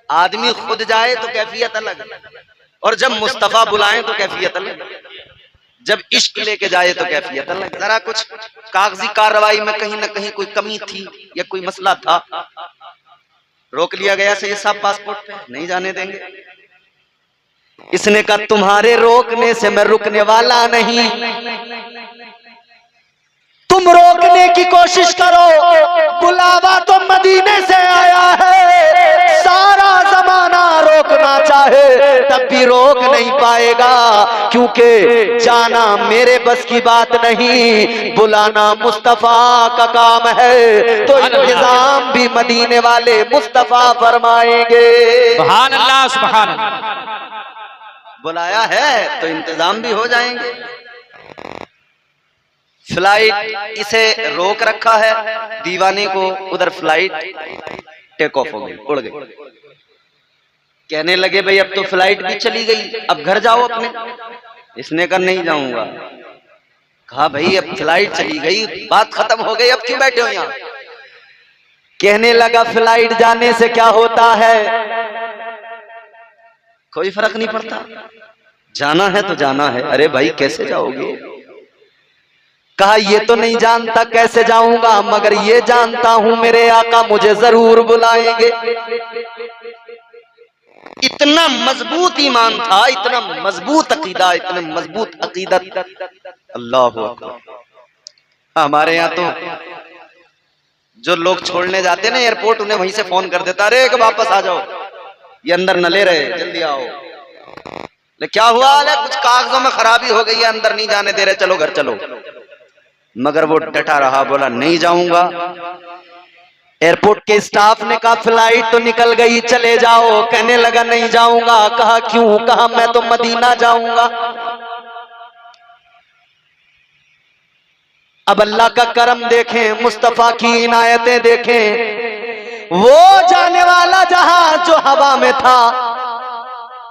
आदमी खुद जाए तो कैफियत अलग, और जब मुस्तफा बुलाएं तो कैफियत अलग, जब इश्क लेके जाए तो कैफियत अलग। जरा कुछ कागजी कार्रवाई में कहीं ना कहीं कोई कमी थी या कोई मसला था, रोक लिया गया सही साहब पासपोर्ट पे, नहीं जाने देंगे। इसने कहा तुम्हारे रोकने से मैं रुकने वाला नहीं, तुम रोकने की कोशिश करो, बुलावा तो मदीने से आया है, सारा जमाना रोकना चाहे तब भी रोक नहीं पाएगा, क्योंकि जाना मेरे बस की बात नहीं, बुलाना मुस्तफा का काम है, तो इंतजाम भी मदीने वाले मुस्तफा फरमाएंगे। सुभान अल्लाह सुभान अल्लाह। बुलाया है तो इंतजाम भी हो जाएंगे। फ्लाइट इसे रोक रखा है, दीवाने को उधर फ्लाइट टेक ऑफ हो गई, उड़ गई। कहने लगे भाई अब तो फ्लाइट भी चली गई, अब घर जाओ अपने। इसने कहा नहीं जाऊंगा। कहा भाई अब फ्लाइट चली गई, बात खत्म हो गई, अब क्यों बैठे हो यहाँ। कहने लगा फ्लाइट जाने से क्या होता है, कोई फर्क नहीं पड़ता, जाना है तो जाना है। अरे भाई कैसे जाओगे। कहा ये तो नहीं जानता कैसे जाऊंगा, मगर ये जानता हूं मेरे आका मुझे जरूर बुलाएंगे। इतना मजबूत ईमान था, इतना मजबूत अकीदा, इतना मजबूत अकीदत। अल्लाह अकबर। हमारे यहाँ तो जो लोग छोड़ने जाते ना एयरपोर्ट, उन्हें वहीं से फोन कर देता, अरे वापस आ जाओ, ये अंदर न ले रहे, जल्दी आओ। ले क्या हुआ है, कुछ कागजों में खराबी हो गई है, अंदर नहीं जाने दे रहे, चलो घर चलो। मगर वो डटा रहा, बोला नहीं जाऊंगा। एयरपोर्ट के स्टाफ ने कहा फ्लाइट तो निकल गई, चले जाओ। कहने लगा नहीं जाऊंगा। कहा क्यों। कहा मैं तो मदीना जाऊंगा। अब अल्लाह का करम देखें, मुस्तफा की इनायतें देखें। वो जाने वाला जहाज जो हवा में था,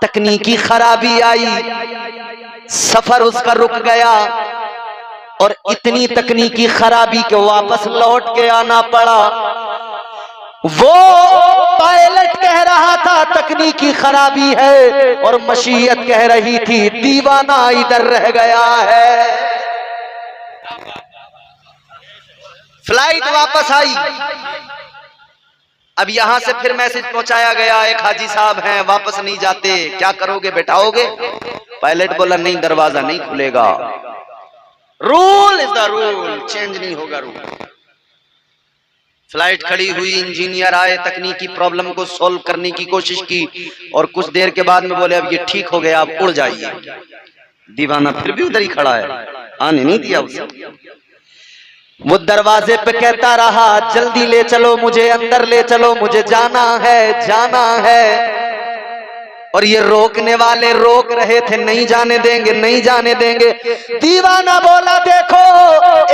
तकनीकी खराबी आई, सफर उसका रुक गया, और इतनी तकनीकी खराबी के वापस लौट के आना पड़ा। वो पायलट कह रहा था तकनीकी खराबी है, और मशीयत कह रही थी दीवाना इधर रह गया है। फ्लाइट वापस आई। अब यहां से फिर मैसेज पहुंचाया गया, एक हाजी साहब हैं वापस नहीं जाते, क्या करोगे, बैठाओगे। पायलट बोला नहीं, दरवाजा नहीं खुलेगा, rule is the rule, change नहीं होगा रूल। फ्लाइट खड़ी हुई, इंजीनियर आए, तकनीकी प्रॉब्लम को सॉल्व करने की कोशिश की, और कुछ देर के बाद में बोले अब ये ठीक हो गया, आप उड़ जाइए। दीवाना फिर भी उधर ही खड़ा है, आने नहीं दिया उसे। वो दरवाजे पे कहता रहा जल्दी ले चलो मुझे, अंदर ले चलो, मुझे जाना है, जाना है। और ये रोकने वाले रोक रहे थे, नहीं जाने देंगे, नहीं जाने देंगे। दीवाना बोला देखो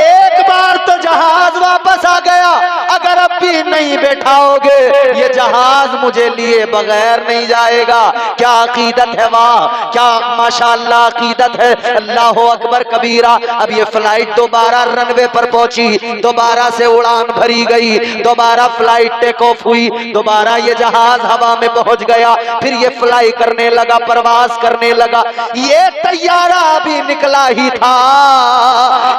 एक बार तो जहाज वापस आ गया, अगर अब भी नहीं बैठाओगे ये जहाज मुझे लिए बगैर नहीं जाएगा। क्या अकीदत है, वाह क्या माशाअल्लाह अकीदत है, अल्लाह अकबर कबीरा। अब ये फ्लाइट दोबारा रनवे पर पहुंची, दोबारा से उड़ान भरी गई, दोबारा फ्लाइट टेक ऑफ हुई, दोबारा ये जहाज हवा में पहुंच गया। फिर ये फ्लाई करने लगा, प्रवास करने लगा। ये तैयारा अभी निकला ही था,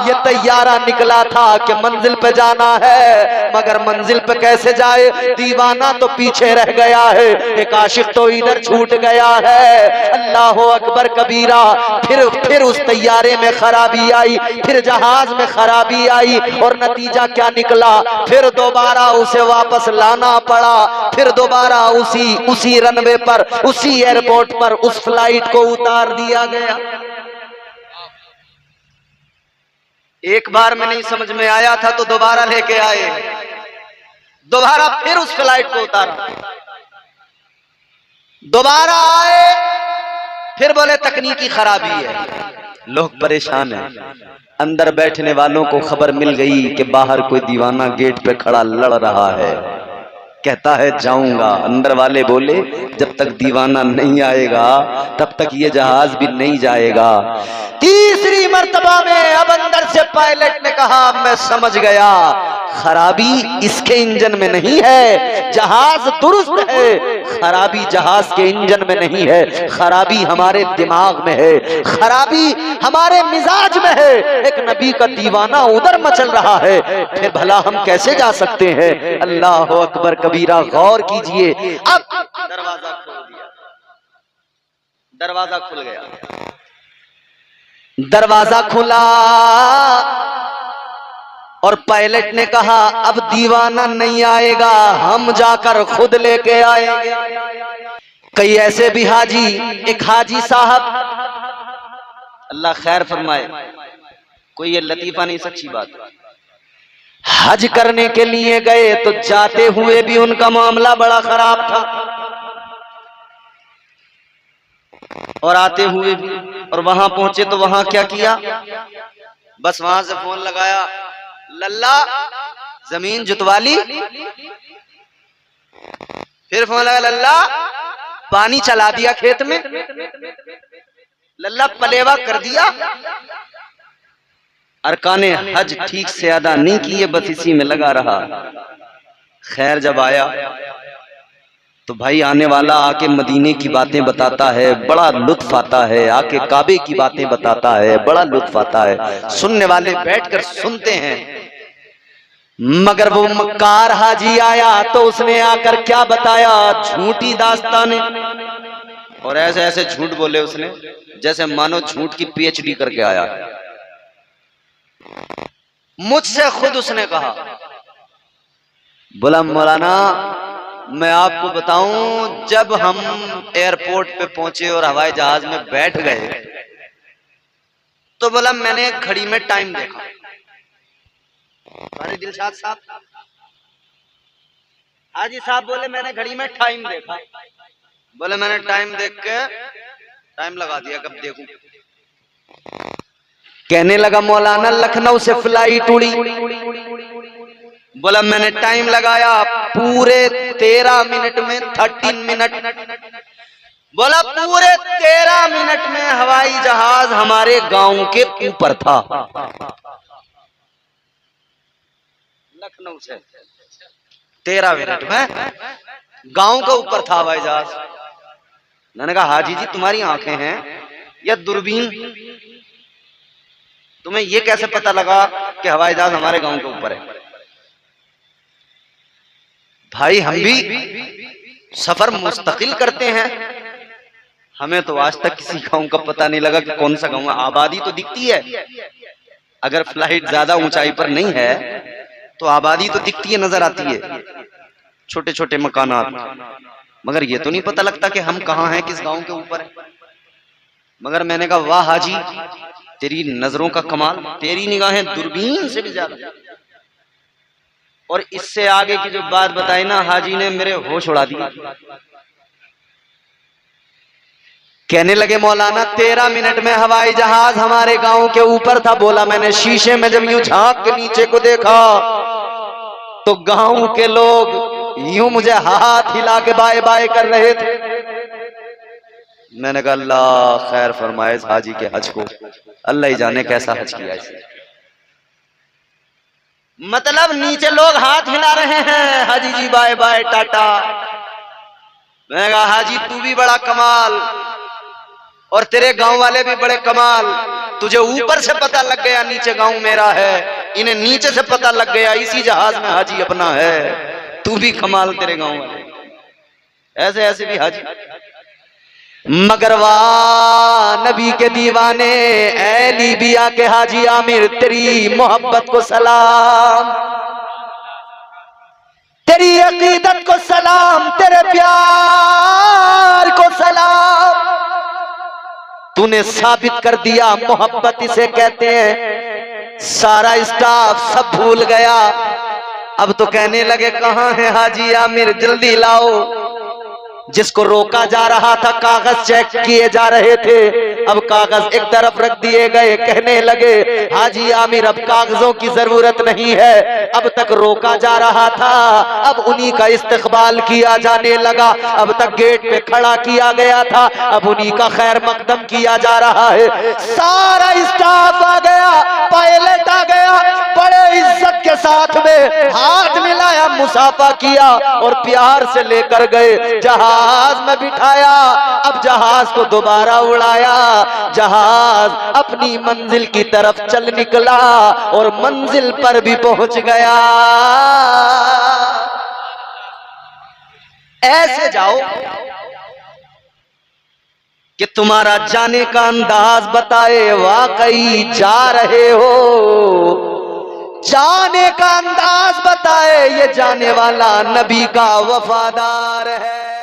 ये तैयारा निकला था कि मंजिल पे जाना है, मगर मंजिल पे कैसे जाए। दीवाना तो पीछे रह गया है, एक आशिक तो इधर छूट गया है। अल्लाह अकबर कबीरा। फिर उस तैयारे में खराबी आई, फिर जहाज में खराबी आई, और नतीजा क्या निकला, फिर दोबारा उसे वापस लाना पड़ा। फिर दोबारा उसी रनवे पर, उसी एयरपोर्ट पर उस फ्लाइट को उतार दिया गया। एक बार में नहीं समझ में आया था तो दोबारा लेके आए, दोबारा फिर उस फ्लाइट को उतारा, दोबारा आए, फिर बोले तकनीकी खराबी है। लोग परेशान हैं। अंदर बैठने वालों को खबर मिल गई कि बाहर कोई दीवाना गेट पे खड़ा लड़ रहा है, कहता है जाऊंगा। अंदर वाले बोले जब तक दीवाना नहीं आएगा तब तक ये जहाज भी नहीं जाएगा। तीसरी मर्तबा में अब अंदर से पायलट ने कहा मैं समझ गया, खराबी इसके इंजन में नहीं है, जहाज दुरुस्त है, खराबी जहाज के इंजन में नहीं है, खराबी हमारे दिमाग में है, खराबी हमारे मिजाज में है। एक नबी का दीवाना उधर मचल रहा है, फिर भला हम कैसे जा सकते हैं? अल्लाह अकबर कबीरा, गौर कीजिए। अब दरवाजा खोल दिया, दरवाजा खुल गया, दरवाजा खुला और पायलट ने कहा अब दीवाना नहीं आएगा, हम जाकर खुद लेके आएंगे। कई ऐसे भी हाजी, एक हाजी साहब, अल्लाह खैर फरमाए, कोई ये लतीफा नहीं, सच्ची बात, हज करने के लिए गए तो जाते हुए भी उनका मामला बड़ा खराब था और आते हुए भी। और वहां पहुंचे तो वहां क्या किया, बस वहां से फोन लगाया, लल्ला जमीन जुतवा ली, फिर फोन लगा, लल्ला पानी चला दिया खेत में, लल्ला पलेवा कर दिया। अरकाने हज ठीक से अदा नहीं किए, बस इसी में लगा रहा। खैर जब आया तो भाई आने वाला आके मदीने की बातें बताता है, बड़ा लुत्फ आता है, आके काबे की बातें बताता है, बड़ा लुत्फ आता है, सुनने वाले बैठकर सुनते हैं। मगर वो मक्कार हाजी आया तो उसने आकर क्या बताया, झूठी दास्तानें, और ऐसे ऐसे झूठ बोले उसने जैसे मानो झूठ की पीएचडी करके आया। मुझसे खुद उसने कहा, बोला मौलाना मैं आपको बताऊं, जब हम एयरपोर्ट पे पहुंचे और हवाई जहाज में बैठ गए तो बोला मैंने घड़ी में टाइम देखा। अरे दिलशाद साहब, हाजी साहब बोले मैंने घड़ी में टाइम देखा। बोले मैंने टाइम देख के टाइम लगा दिया, कब देखूं। कहने लगा मौलाना लखनऊ से फ्लाइट उड़ी। बोला मैंने टाइम लगाया, पूरे 13 मिनट में 13 मिनट। बोला पूरे 13 मिनट में हवाई जहाज हमारे गांव के ऊपर था, लखनऊ से 13 मिनट में गांव के ऊपर था हवाई जहाज। मैंने कहा हाजी जी तुम्हारी आंखें हैं या दूरबीन, तुम्हें यह कैसे पता लगा कि हवाई जहाज हमारे गांव के ऊपर है? भाई हम भी सफर मुस्तकिल करते हैं, हमें तो आज तक किसी गांव का पता नहीं लगा कि कौन सा गांव है। आबादी तो दिखती है, अगर फ्लाइट ज्यादा ऊंचाई पर नहीं है तो आबादी तो दिखती है, नजर आती है, छोटे छोटे मकानात, मगर ये तो नहीं पता लगता कि हम कहां हैं, किस गांव के ऊपर है। मगर मैंने कहा वाह हाजी तेरी नजरों का कमाल, तेरी निगाहें दूरबीन से भी ज्यादा। और इससे आगे की जो बात बताई ना, हाजी ने मेरे होश उड़ा दिए। कहने लगे मौलाना 13 मिनट में हवाई जहाज हमारे गांव के ऊपर था। बोला मैंने शीशे में जब यूं झांक के नीचे को देखा तो गांव के लोग यूं मुझे हाथ हिला के बाय बाय कर रहे थे। मैंने कहा अल्लाह खैर फरमाए इस हाजी के हज को, अल्लाह ही जाने कैसा हज किया इसे। मतलब नीचे लोग हाथ हिला रहे हैं, हाजी जी बाय बाय टाटा। मैंने कहा हाजी तू भी बड़ा कमाल और तेरे गांव वाले भी बड़े कमाल, तुझे ऊपर से पता लग गया नीचे गांव मेरा है, इन्हें नीचे से पता लग गया इसी जहाज में हाजी अपना है। तू भी कमाल, तेरे गांव वाले ऐसे ऐसे भी हाजी। मगर वाह नबी के दीवाने, ऐ लीबिया के हाजी आमिर तेरी मोहब्बत को सलाम, तेरी अकीदत को सलाम, तेरे प्यार को सलाम। तूने साबित कर दिया मोहब्बत इसे कहते हैं। सारा स्टाफ सब भूल गया, अब तो कहने लगे कहां है हाजी आमिर, जल्दी लाओ। जिसको रोका जा रहा था, कागज चेक किए जा रहे थे, अब कागज एक तरफ रख दिए गए। कहने लगे हाजी आमिर अब कागजों की जरूरत नहीं है, अब तक रोका जा रहा था, अब उन्हीं का इस्तकबाल किया जाने लगा। अब तक गेट पे खड़ा किया गया था, अब उन्हीं का खैर मकदम किया जा रहा है। सारा स्टाफ आ गया, पायलट आ गया, बड़े इज्जत के साथ में हाथ मिलाया, मुसाफा किया और प्यार से लेकर गए, जहाज में बिठाया। अब जहाज को दोबारा उड़ाया, जहाज अपनी मंजिल की तरफ चल निकला और मंजिल पर भी पहुंच गया। ऐसे जाओ कि तुम्हारा जाने का अंदाज बताए वाकई जा रहे हो, जाने का अंदाज बताए ये जाने वाला नबी का वफादार है।